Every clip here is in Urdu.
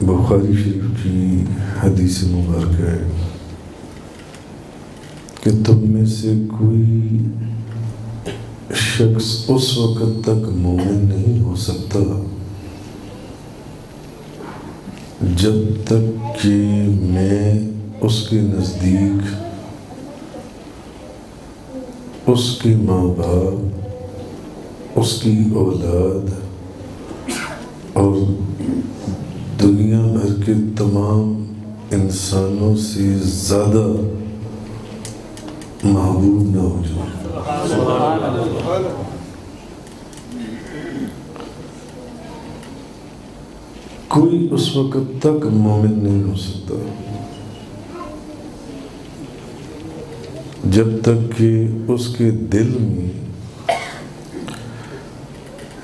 بخاری شریف کی حدیث مبارکہ ہے کہ تم میں سے کوئی شخص اس وقت تک مومن نہیں ہو سکتا جب تک کہ میں اس کے نزدیک اس کے ماں باپ، اس کی اولاد اور دنیا بھر کے تمام انسانوں سے زیادہ محبوب نہ ہو جاؤں۔ کوئی اس وقت تک مومن نہیں ہو سکتا جب تک کہ اس کے دل میں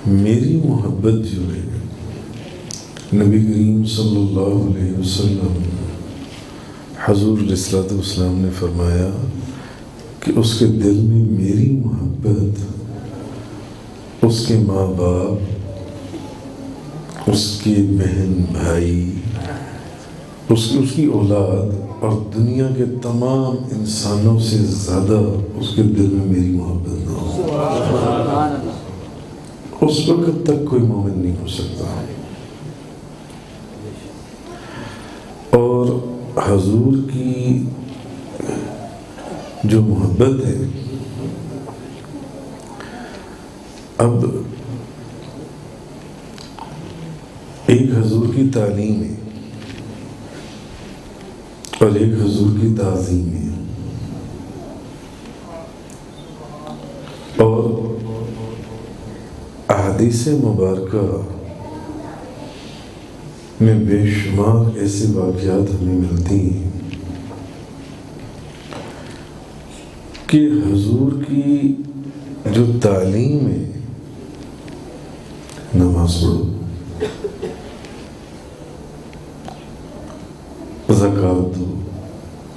میری محبت جو ہے، نبی کریم صلی اللہ علیہ وسلم حضور علیہ الصلوۃ والسلام نے فرمایا کہ اس کے دل میں میری محبت، اس کے ماں باپ، اس کے بہن بھائی، اس کی اولاد اور دنیا کے تمام انسانوں سے زیادہ اس کے دل میں میری محبت نہ ہو، اس وقت تک کوئی مومن نہیں ہو سکتا۔ اور حضور کی جو محبت ہے، اب ایک حضور کی تعلیم ہے اور ایک حضور کی تعظیم ہے، اور احادیث مبارکہ میں بے شمار ایسے واقعات ہمیں ملتی ہیں کہ حضور کی جو تعلیم ہے، نماز پڑھو، زکوٰۃ دو،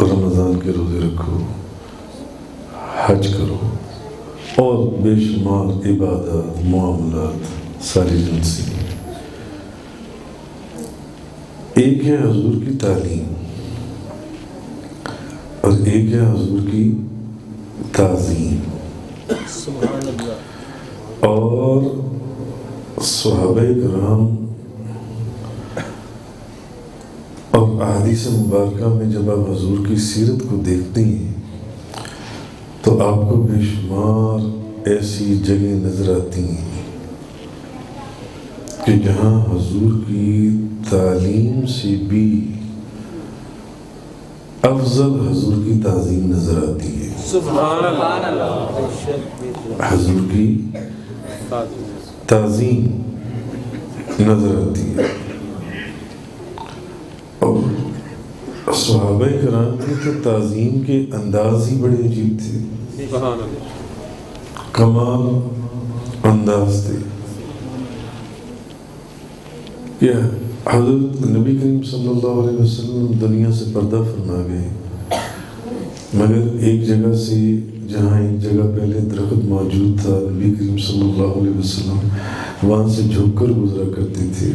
رمضان کے روزے رکھو، حج کرو، اور بے شمار عبادات، معاملات ساری جنسی۔ ایک ہے حضور کی تعلیم اور ایک ہے حضور کی تعظیم۔ اور صحابہ کرام اور احادیث مبارکہ میں جب آپ حضور کی سیرت کو دیکھتے ہیں تو آپ کو بے شمار ایسی جگہیں نظر آتی ہیں کہ جہاں حضور کی تعلیم سے بھی افضل حضور کی تعظیم نظر آتی ہے۔ سبحان اللہ۔ حضور کی تعظیم نظر آتی ہے، اور صحابہ کرام کی تو تعظیم کے انداز ہی بڑے عجیب تھے، کمال انداز تھے کہ حضرت نبی کریم صلی اللہ علیہ وسلم دنیا سے پردہ فرما گئے، مگر ایک جگہ سے، جہاں ایک جگہ پہلے درخت موجود تھا، نبی کریم صلی اللہ علیہ وسلم وہاں سے جھک کر گزرا کرتے تھے۔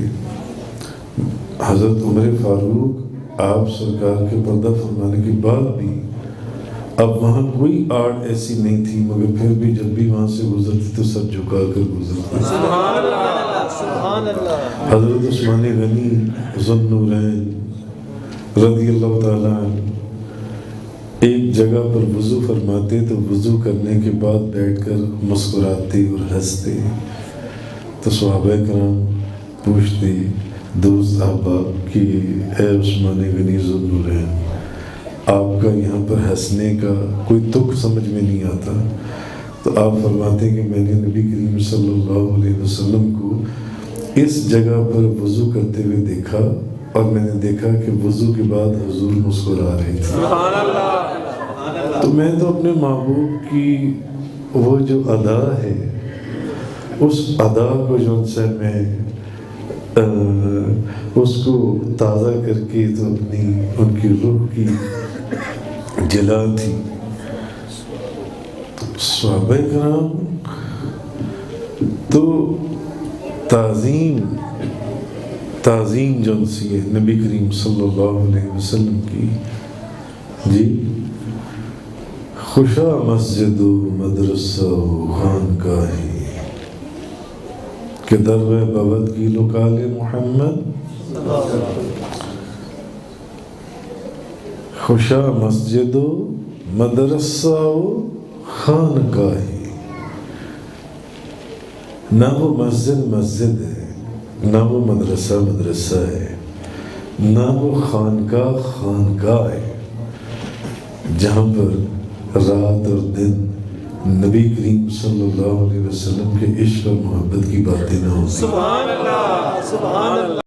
حضرت عمر فاروق آپ سرکار کے پردہ فرمانے کے بعد بھی اب وہاں کوئی آڑ ایسی نہیں تھی، مگر پھر بھی جب بھی وہاں سے گزرتے تو سر جھکا کر گزرتے۔ سبحان اللہ۔ حضرت عثمان غنی ذو النورین رضی اللہ تعالیٰ عنہ ایک جگہ پر وضو فرماتے تو وضو کرنے کے بعد بیٹھ کر مسکراتے اور ہنستے، تو صحابہ کرام پوچھتے دوست احباب کہ اے عثمان غنی ذو النورین، آپ کا یہاں پر ہنسنے کا کوئی تک سمجھ میں نہیں آتا؟ تو آپ فرماتے کہ میں نے نبی کریم صلی اللہ علیہ وسلم کو اس جگہ پر وضو کرتے ہوئے دیکھا، اور میں نے دیکھا کہ وضو کے بعد حضور مسکرا رہے تھے۔ تو میں تو اپنے محبوب کی وہ جو ادا ہے، اس ادا کو جو سے میں اس کو تازہ کر کے تو اپنی ان کی روح کی جلا تھی۔ تو صحابہ کرام تو تعظیم جن سی ہے نبی کریم صلی اللہ علیہ وسلم کی. جی خوشا مسجد و مدرسہ و خانقاہی کہ در بود کی لکال محمد. خوشا مسجد و مدرسہ و خانقاہی. نہ وہ مسجد مسجد ہے، نہ وہ مدرسہ مدرسہ ہے، نہ وہ خانقاہ خانقاہ ہے جہاں پر رات اور دن نبی کریم صلی اللہ علیہ وسلم کے عشق اور محبت کی باتیں نہ ہوں. سبحان اللہ، سبحان اللہ.